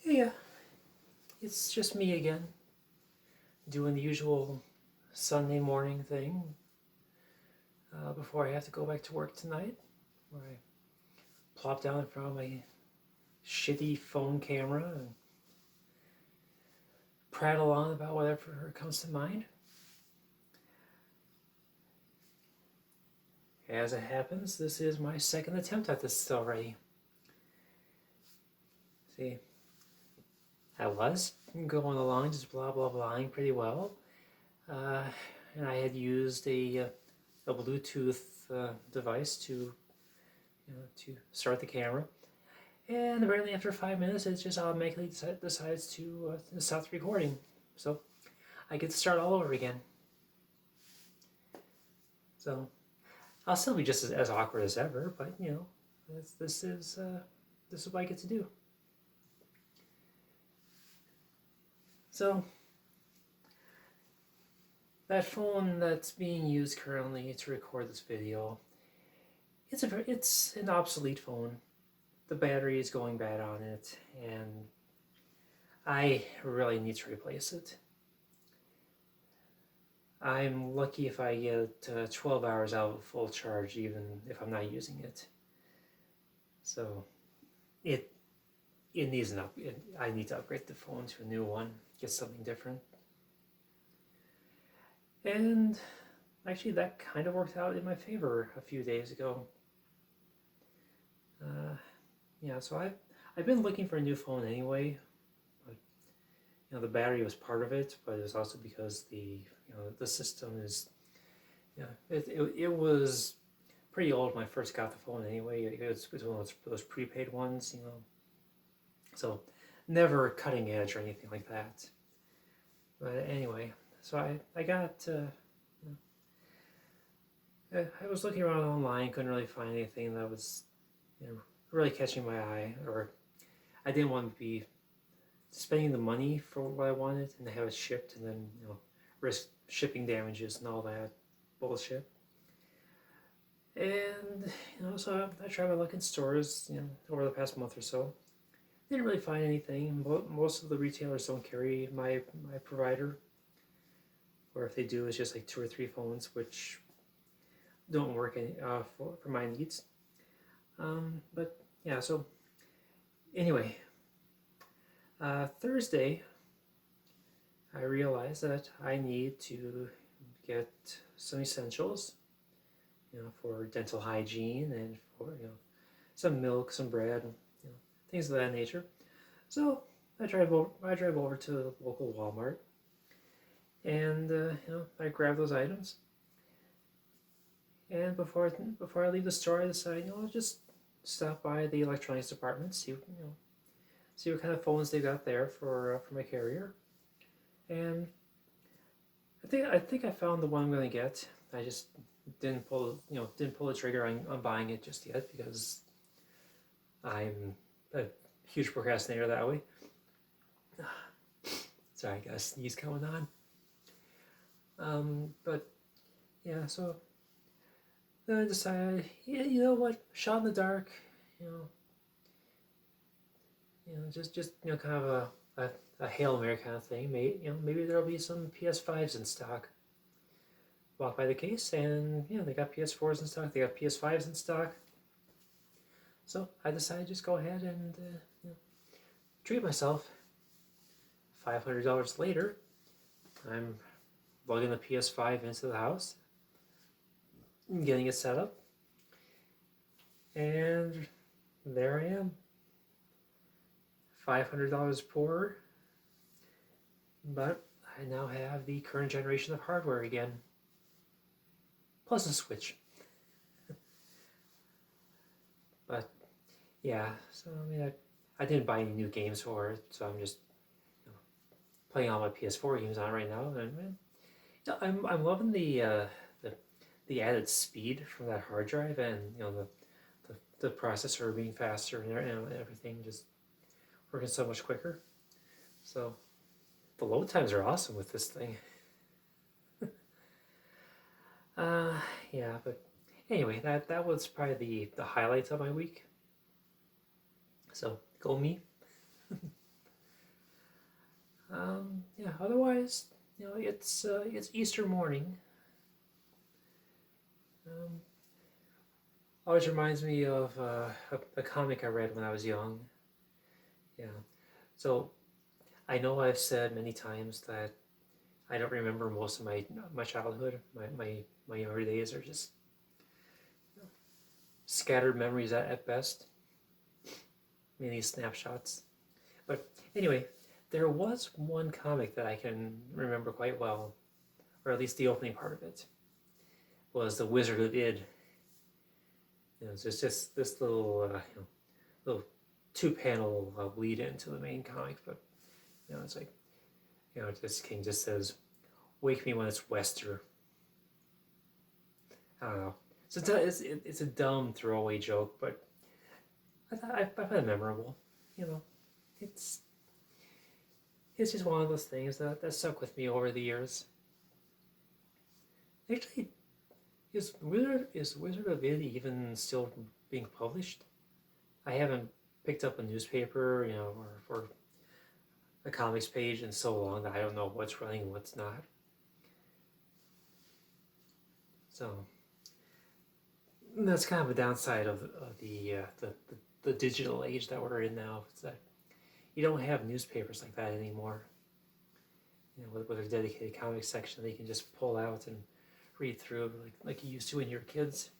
Yeah, it's just me again, doing the usual Sunday morning thing before I have to go back to work tonight, where I plop down in front of my shitty phone camera and prattle on about whatever comes to mind. As it happens, this is my second attempt at this already. See, I was going along just blah blah blahing pretty well, and I had used a Bluetooth device to start the camera, and apparently after 5 minutes, it just automatically decides to stop the recording. So I get to start all over again. So I'll still be just as awkward as ever, but this is what I get to do. So that phone that's being used currently to record this video, it's an obsolete phone. The battery is going bad on it, and I really need to replace it. I'm lucky if I get 12 hours out of full charge, even if I'm not using it. So it needs an upgrade. I need to upgrade the phone to a new one, get something different. And actually, that kind of worked out in my favor a few days ago. So I've been looking for a new phone anyway. But, the battery was part of it, but it was also because the system is, it was pretty old when I first got the phone anyway. It was one of those prepaid ones, so never cutting edge or anything like that. But anyway, so I got, I was looking around online, couldn't really find anything that was, really catching my eye, or I didn't want to be spending the money for what I wanted and have it shipped and then risk shipping damages and all that bullshit. And so I tried my luck in stores over the past month or so. Didn't really find anything. Most of the retailers don't carry my provider, or if they do, it's just like 2 or 3 phones, which don't work for my needs. But yeah, so anyway, Thursday, I realized that I need to get some essentials, for dental hygiene and for some milk, some bread, and things of that nature. So I drive over to the local Walmart, and I grab those items. And before I leave the store, I decide I'll just stop by the electronics department, see what kind of phones they got there for my carrier. And I think I found the one I'm going to get. I just didn't pull the trigger on buying it just yet because I'm a huge procrastinator that way. Sorry, I got a sneeze coming on. But yeah, so then I decided, you know what, shot in the dark, just kind of a Hail Mary kind of thing. Maybe there'll be some PS5s in stock. Walk by the case, and they got PS4s in stock. They got PS5s in stock. So I decided to just go ahead and treat myself. $500 later, I'm plugging the PS5 into the house, getting it set up, and there I am. $500 poorer, but I now have the current generation of hardware again, plus a Switch. But yeah, so I didn't buy any new games for it, so I'm just playing all my PS4 games on right now. And I'm loving the added speed from that hard drive, and the processor being faster and everything just working so much quicker. So the load times are awesome with this thing. Yeah, but anyway, that was probably the highlight of my week. So go me. Yeah. Otherwise, it's Easter morning. Um, Always reminds me of a comic I read when I was young. Yeah. So I know I've said many times that I don't remember most of my childhood. My younger days are just scattered memories at best, many snapshots. But anyway, there was one comic that I can remember quite well, or at least the opening part of it, was The Wizard of Id. It's just this little two-panel lead into the main comic, but it's like this king just says, "Wake me when it's Wester." I don't know. So it's a dumb throwaway joke, but I find it memorable. You know, it's it's just one of those things that stuck with me over the years. Actually, is Wizard of Id even still being published? I haven't picked up a newspaper, or a comics page in so long that I don't know what's running and what's not. So that's kind of a downside of the digital age that we're in now. It's that you don't have newspapers like that anymore. With a dedicated comics section that you can just pull out and read through like you used to when you were kids.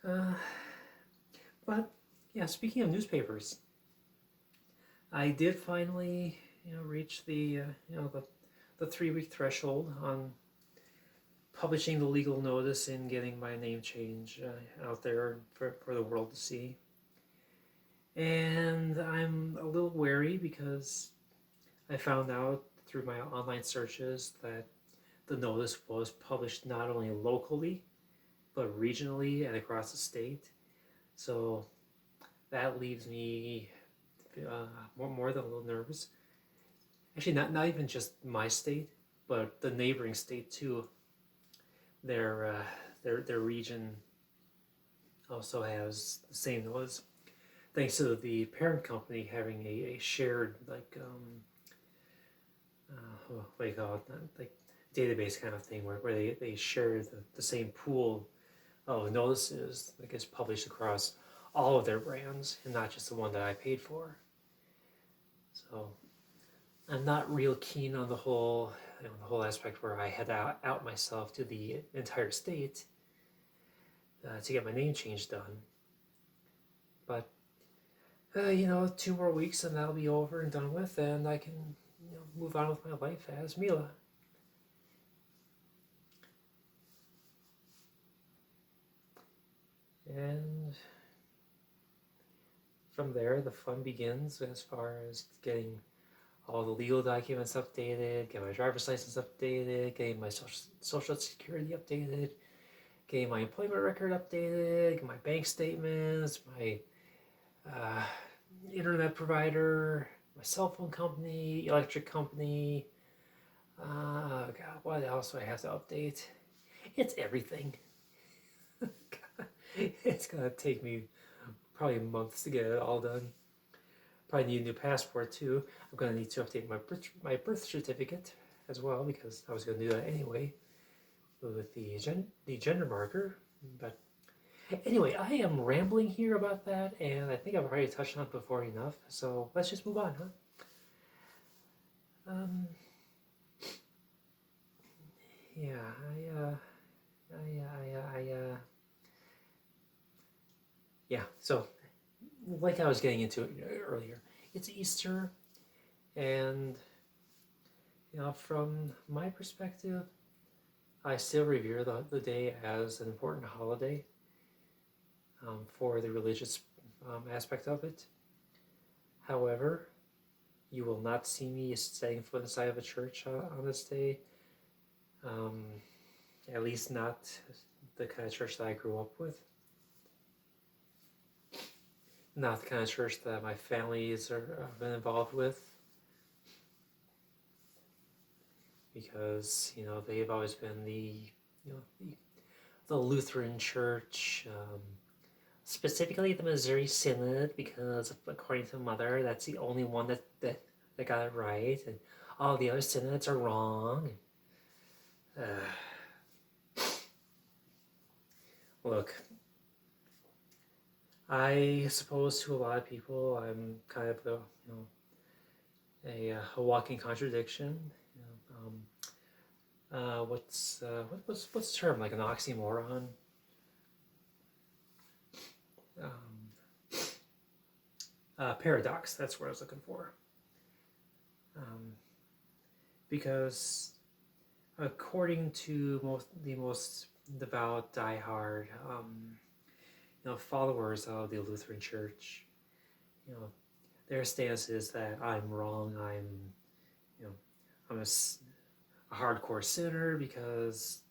But yeah, speaking of newspapers, I did finally reach the 3-week threshold on publishing the legal notice and getting my name change out there for the world to see. And I'm a little wary because I found out through my online searches that the notice was published not only locally, but regionally and across the state. So that leaves me more than a little nervous. Actually, not even just my state, but the neighboring state too. Their region also has the same notice, thanks to the parent company having a shared what do you call it, like database kind of thing, where they share the same pool of notices that gets published across all of their brands and not just the one that I paid for. So I'm not real keen on the whole aspect where I had to out myself to the entire state to get my name change done. But 2 more weeks and that'll be over and done with, and I can move on with my life as Mila. And from there, the fun begins as far as getting all the legal documents updated, getting my driver's license updated, getting my social security updated, getting my employment record updated, getting my bank statements, my internet provider, my cell phone company, electric company. God, what else do I have to update? It's everything. It's gonna take me probably months to get it all done. Probably need a new passport too. I'm gonna need to update my birth certificate as well, because I was gonna do that anyway with the gender marker. But anyway, I am rambling here about that, and I think I've already touched on it before enough. So let's just move on, huh? Yeah, yeah. So, like I was getting into earlier, it's Easter, and from my perspective, I still revere the day as an important holiday for the religious aspect of it. However, you will not see me setting foot inside of a church on this day. At least not the kind of church that I grew up with. Not the kind of church that my families have been involved with. Because, they've always been the Lutheran church, specifically the Missouri Synod, because according to Mother, that's the only one that got it right, and all the other synods are wrong. Look, I suppose to a lot of people, I'm kind of a walking contradiction. What's the term, like an oxymoron? Paradox. That's what I was looking for. Because according to the most devout, diehard, followers of the Lutheran Church, their stance is that I'm wrong. I'm a hardcore sinner because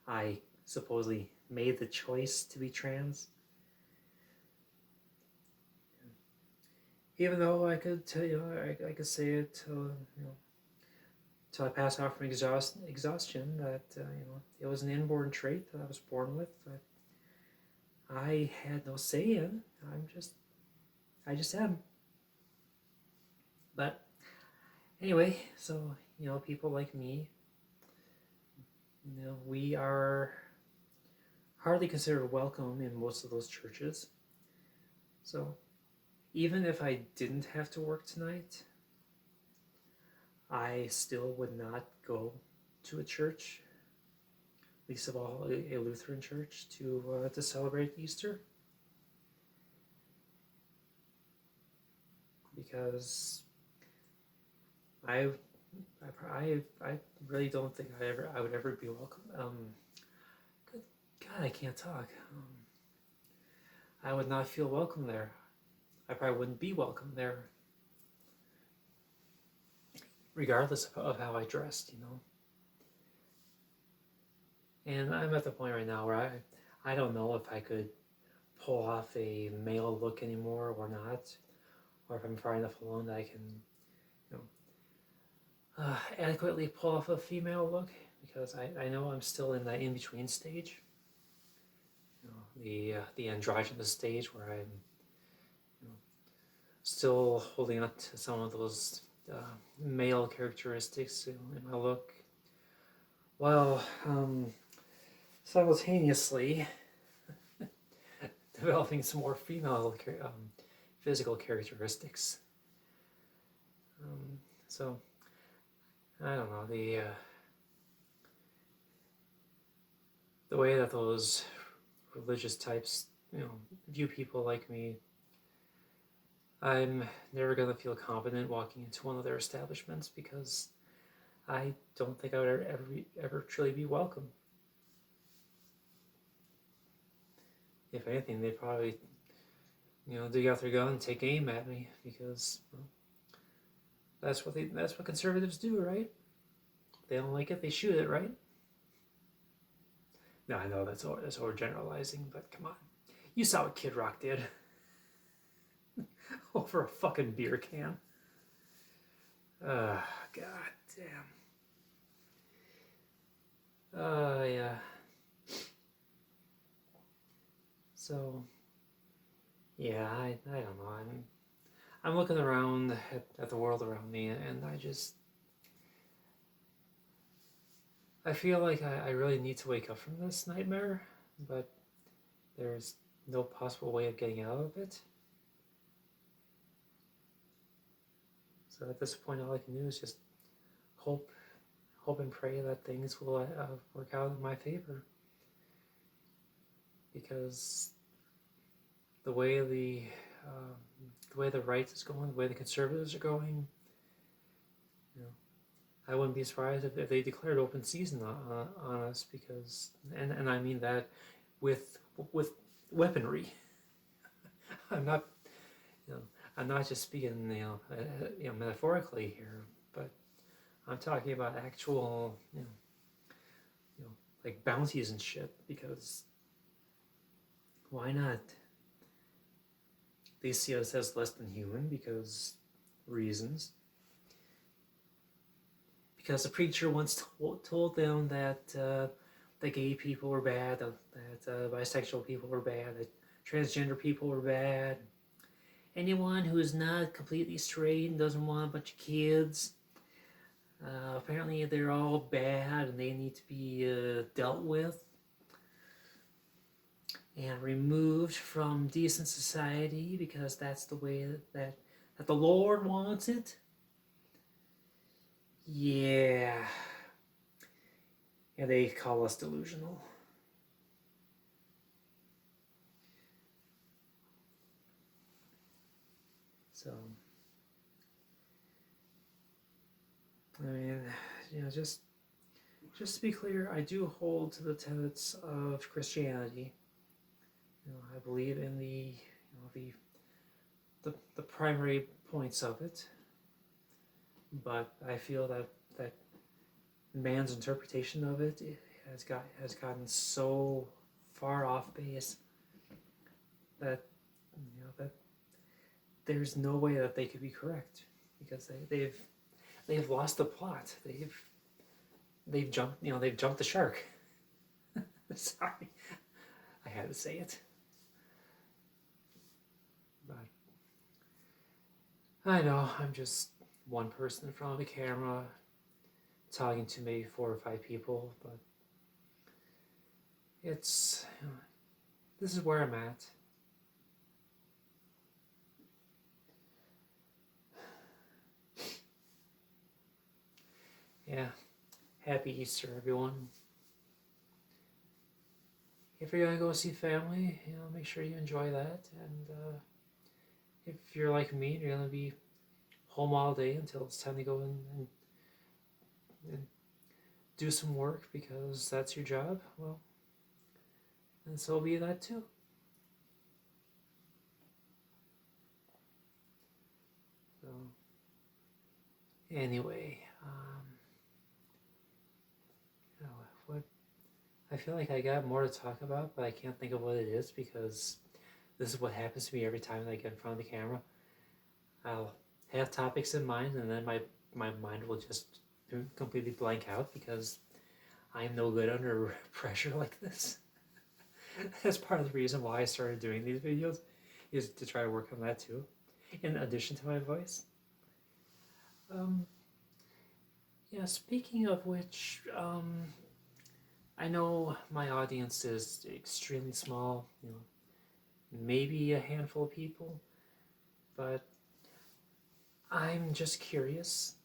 I supposedly made the choice to be trans. Even though I could tell I could say it till I pass out from exhaustion that it was an inborn trait that I was born with that I had no say in. I just am. But anyway, so people like me, we are hardly considered welcome in most of those churches. So even if I didn't have to work tonight, I still would not go to a church, least of all a Lutheran church, to celebrate Easter, because I really don't think I would ever be welcome. Good God, I can't talk. I would not feel welcome there. I probably wouldn't be welcome there, regardless of how I dressed, And I'm at the point right now where I don't know if I could pull off a male look anymore or not, or if I'm far enough along that I can, adequately pull off a female look, because I know I'm still in that in-between stage, the androgynous stage where I'm still holding on to some of those male characteristics in my look, while simultaneously developing some more female physical characteristics. So I don't know, the way that those religious types view people like me, I'm never going to feel confident walking into one of their establishments, because I don't think I would ever truly be welcome. If anything, they'd probably dig out their gun and take aim at me, because that's what conservatives do, right? If they don't like it, they shoot it, right? No, I know that's overgeneralizing, but come on, you saw what Kid Rock did over a fucking beer can. God damn. Yeah. So, yeah, I don't know. I'm looking around at the world around me, and I feel like I really need to wake up from this nightmare, but there's no possible way of getting out of it. So at this point, all I can do is just hope and pray that things will work out in my favor. Because the way the right is going, the way the conservatives are going, I wouldn't be surprised if they declared open season on us, because, and I mean that with weaponry. I'm not just speaking metaphorically here, but I'm talking about actual like bounties and shit, because why not? They see us as less than human because reasons. Because the preacher once told them that the gay people were bad, that bisexual people were bad, that transgender people are bad. Anyone who is not completely straight and doesn't want a bunch of kids, apparently they're all bad and they need to be dealt with and removed from decent society because that's the way that the Lord wants it. Yeah. And they call us delusional. So, I mean, just to be clear, I do hold to the tenets of Christianity. I believe in the primary points of it, but I feel that man's interpretation of it has gotten so far off base that that there's no way that they could be correct because they've lost the plot. They've jumped the shark. Sorry, I had to say it. But I know I'm just one person in front of the camera talking to maybe 4 or 5 people, but it's this is where I'm at. Yeah, happy Easter, everyone. If you're gonna go see family, make sure you enjoy that. And if you're like me, you're gonna be home all day until it's time to go and do some work because that's your job. Well, and so be that too. So anyway, what I feel like I got more to talk about, but I can't think of what it is because this is what happens to me every time I get in front of the camera. I'll have topics in mind, and then my mind will just completely blank out because I'm no good under pressure like this. That's part of the reason why I started doing these videos, is to try to work on that too, in addition to my voice. Speaking of which, I know my audience is extremely small, maybe a handful of people, but I'm just curious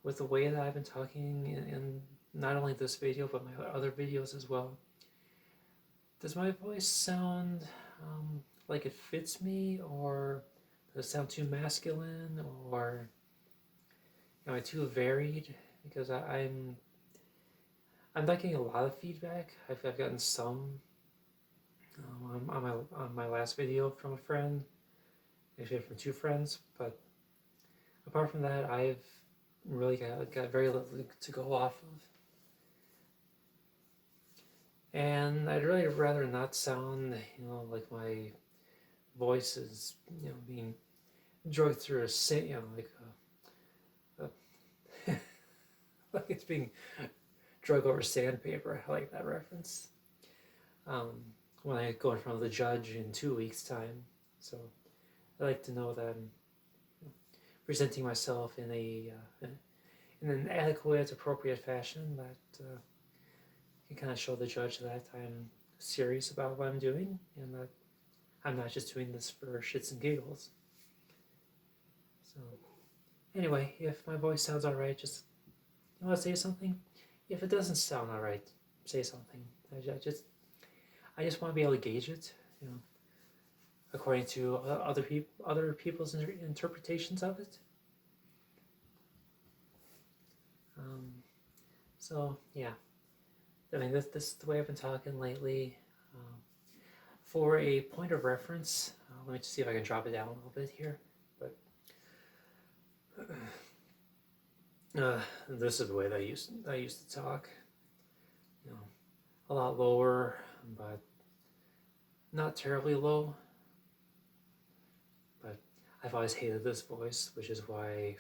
with the way that I've been talking in not only this video, but my other videos as well. Does my voice sound like it fits me, or does it sound too masculine, or am I too varied? Because I'm not getting a lot of feedback. I've gotten some on my last video from a friend, actually from 2 friends, but apart from that, I've really got very little to go off of. And I'd really rather not sound, like my voice is, being drugged through like it's being drug over sandpaper. I like that reference. When I go in front of the judge in 2 weeks' time, so I like to know that I'm presenting myself in an adequate, appropriate fashion that can kind of show the judge that I'm serious about what I'm doing and that I'm not just doing this for shits and giggles. So anyway, if my voice sounds alright, just want to say something. If it doesn't sound alright, say something. I just want to be able to gauge it, according to other people's interpretations of it. So yeah, I mean this is the way I've been talking lately. For a point of reference, let me just see if I can drop it down a little bit here. But this is the way that I used to talk. A lot lower, but not terribly low. But I've always hated this voice, which is why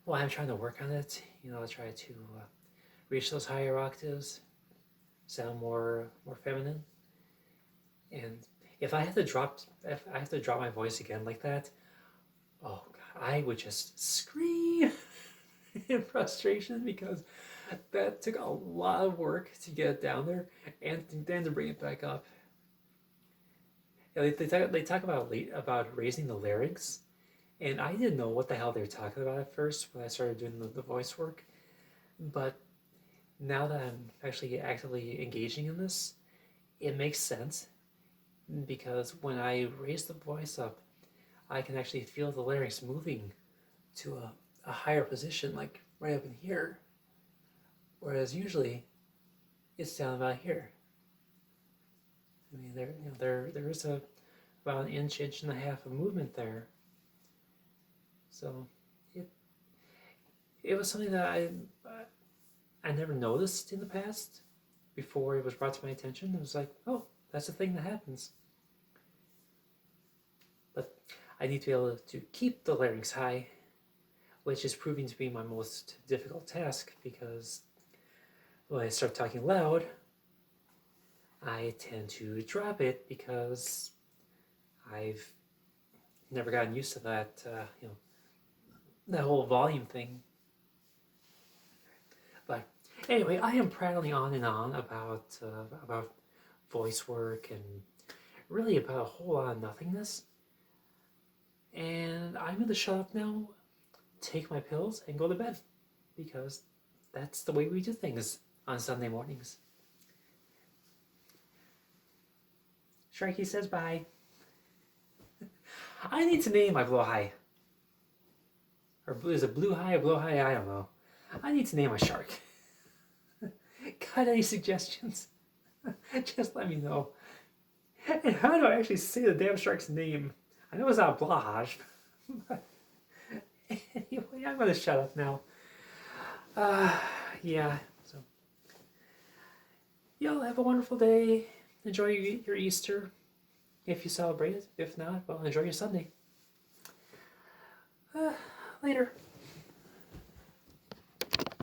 I'm trying to work on it. I try to reach those higher octaves. sound more feminine. And if I have to drop my voice again like that, oh God, I would just scream in frustration because that took a lot of work to get it down there and then to bring it back up. Yeah, they talk about raising the larynx, and I didn't know what the hell they were talking about at first when I started doing the voice work. But now that I'm actually actively engaging in this, it makes sense because when I raise the voice up, I can actually feel the larynx moving to a higher position, like right up in here. Whereas usually it's down about here. I mean, there is about an inch and a half of movement there. So it it was something that I never noticed in the past before it was brought to my attention. It was like, oh, that's a thing that happens. But I need to be able to keep the larynx high, which is proving to be my most difficult task because when I start talking loud, I tend to drop it because I've never gotten used to that, that whole volume thing. But anyway, I am prattling on and on about voice work and really about a whole lot of nothingness. And I'm going to shut up now, take my pills, and go to bed because that's the way we do things on Sunday mornings. Sharky says bye. I need to name my blowhigh. Or is it blue high or blowhigh? I don't know. I need to name my shark. Got any suggestions? Just let me know. And how do I actually say the damn shark's name? I know it's not Blahaj, but anyway, I'm gonna shut up now. Yeah, so y'all have a wonderful day. Enjoy your Easter if you celebrate it. If not, well, enjoy your Sunday. Later.